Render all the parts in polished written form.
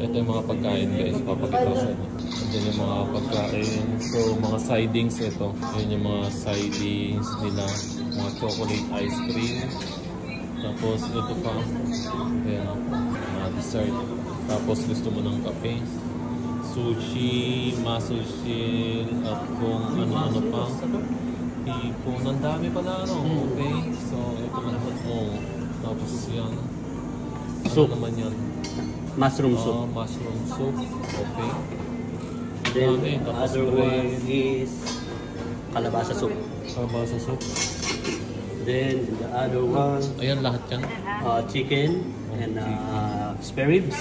ito yung mga pagkain guys, papakita ko sa inyo. Ito yung mga pagkain. So, mga sidings ito. Ayan yung mga sidings nila. Mga chocolate ice cream. Tapos ito pa. Ayan, mga dessert. Tapos gusto mo ng kape. Sushi, mussel shell, at kung ano-ano pa. Hipon. Ang dami pala ano. Okay. So, ito lahat mo. Tapos yan. Ano naman yan? Mushroom soup. Mushroom soup. Okay. Then the other one is kalabasa soup. Kalabasa soup. Then the other one, ayan lahat yan. Chicken and spare ribs.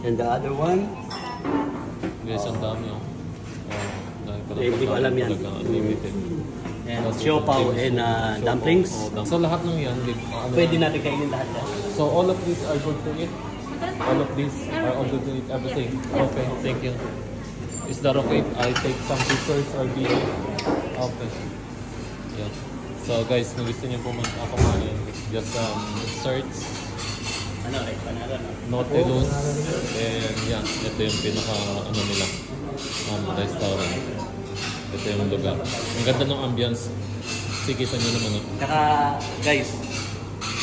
And the other one, guys, ang dami oh. Hindi ko alam yan. Unlimited. And siopaw and dumplings. So lahat ng yan, pwede natin kainin lahat yan. So all of these are good to eat? All of these are all good to eat, everything? Okay, thank you. Is that okay? I take some pictures or video? Okay. Yeah. So guys, kung gusto niyo kumain, just search Nautilus. And yeah, ito yung pinaka nila restaurant. Ito yung lugar. Ang ganda ng ambience. Sikita nyo naman. Saka guys,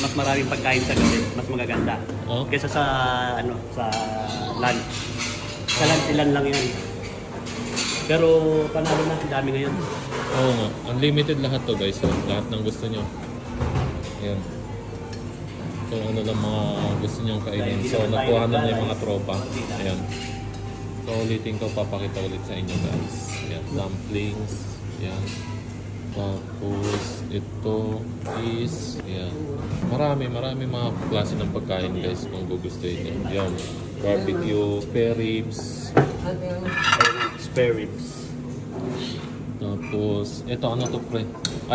mas maraming pagkain sa gabi, mas magaganda. Kaysa sa sa lunch. Sa lunch ilan lang yan. Pero panalo na, dami ngayon. Oo nga, unlimited lahat to guys. So, lahat ng gusto nyo. Ayan. So ano lang mga gusto nyong kainin. So nakuha na yung mga tropa. Ayan. So ulitin ko, papakita ulit sa inyo guys. Ayan, dumplings. Ayan. Tapos ito is, ayan. Marami mga klase ng pagkain guys kung gugustuhin nyo. Ayan. Barbecue, spare ribs. Spare ribs. Tapos, ito ano to pre?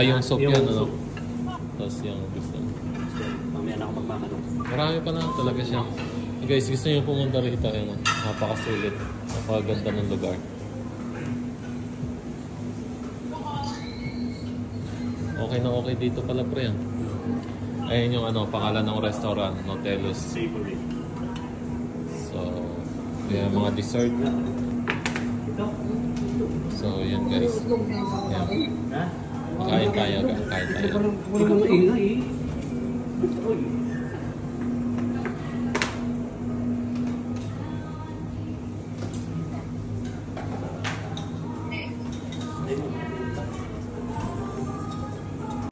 Yung soup yan ano? Tapos yung gusto nyo. Mamaya na ako magmamanok. Marami pa na talaga siya. Guys, gusto nyo pumunta rito. Ayan, napakasulit. Napakaganda ng lugar. Okay na okay dito pala pre. Ayan yung pangalan ng restaurant, Nautilus. Savory. So, ayan mga dessert. So, yan guys. Ayan. Kain tayo. Hindi ko maingay eh.